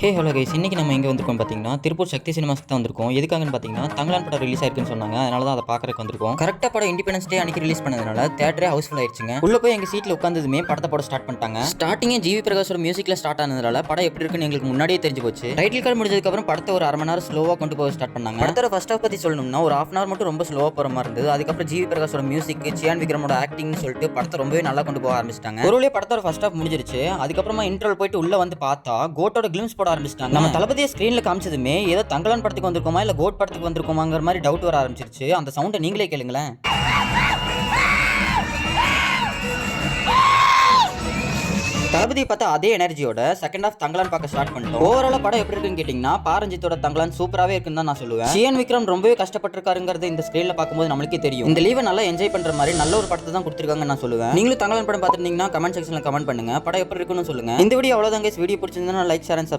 Hello guys, இன்னைக்கு நம்ம எங்கே வந்திருக்கோம் பார்த்தீங்கன்னா திருப்பூர் சக்தி சினிமாஸ்க்கு தான் வந்திருக்கோம். எதுக்காகன்னு பார்த்தீங்கன்னா தங்கலான் படம் ரிலீஸ் ஆயிருக்குன்னு சொன்னாங்க. அதனால தான் அதை பார்க்கறதுக்கு வந்திருக்கோம். கரெக்டாக படம் இண்டிபெண்டன்ஸ் டே அன்னைக்கு ரிலீஸ் பண்ணதுனால தியேட்டரே ஹவுஸ்ஃபுல் ஆயிடுச்சுங்க. உள்ள போய் எங்கள் சீட்டில் உட்காந்ததுமே படத்தை போட ஸ்டார்ட் பண்ணிட்டாங்க. ஸ்டார்டிங்கே ஜிவி பிரகாஷோட மியூசிக்ல ஸ்டார்ட் ஆனதுனால படம் எப்படி இருக்குன்னு எங்களுக்கு முன்னாடியே தெரிஞ்சு போச்சு. டைட்டில் கார்டு முடிஞ்சதுக்கப்புறம் படத்தை ஒரு அரை மணி நேரம் ஸ்லோவாக கொண்டு போக ஸ்டார்ட் பண்ணாங்க. படத்தோட ஃபர்ஸ்ட் ஹாஃப் பற்றி சொல்லணும்னா ஒரு ஹாஃப் அன் மட்டும் ரொம்ப ஸ்லோவாக போகிற மாதிரி இருந்தது. அதுக்கப்புறம் ஜிவி பிரகாஷோட மியூசிக், சியான் விக்ரமோட ஆக்டிங்னு சொல்லிட்டு படத்தை ரொம்பவே நல்லா கொண்டு போக ஆரம்பிச்சிட்டாங்க. ஒரு படத்தோட ஃபர்ஸ்ட் ஹாஃப் முடிஞ்சிருச்சு. அதுக்கப்புறமா இன்ட்ரோல் போயிட்டு உள்ள வந்து பார்த்தா கோட்டோட கிளிம்ஸ் போட ஆரம்பிச்சிட்டாங்க. நம்ம தளபதியை ஸ்கிரீன்ல காமிச்சதுமே ஏதோ தங்கலான் படத்துக்கு வந்திருக்கோமா இல்ல கோட் படத்துக்கு வந்திருக்கோமாங்கிற மாதிரி டவுட் வர ஆரம்பிச்சிருச்சு. அந்த சவுண்டை நீங்களே கேளுங்களேன். தளபதி பார்த்தா அதே எனர்ஜியோட செகண்ட் ஹாஃப் தங்கலான் பார்க்க ஸ்டார்ட் பண்ணிட்டோம். ஓவராலா படம் எப்படி இருக்குன்னு கேட்டீங்கன்னா பாரஞ்சித்தோட தங்கலான் சூப்பராகவே இருக்குன்னு தான் நான் சொல்லுவேன். சியான் விக்ரம் ரொம்பவே கஷ்டப்பட்டிருக்காருங்கிறது இந்த ஸ்கிரீன்ல பார்க்கும்போது நம்மளுக்கே தெரியும். இந்த லீவை நல்லா என்ஜாய் பண்ற மாதிரி நல்ல ஒரு படத்தை தான் கொடுத்துருக்காங்கன்னு நான் சொல்லுவேன். நீங்களும் தங்கலான் படம் பார்த்துருந்தீங்கன்னா கமெண்ட் செக்ஷன்ல கமெண்ட் பண்ணுங்க. படம் எப்படி இருக்குன்னு சொல்லுங்க. இந்த வீடியோ அவ்வளவுதான் கைஸ். வீடியோ பிடிச்சிருந்தா லைக், ஷேர் அண்ட்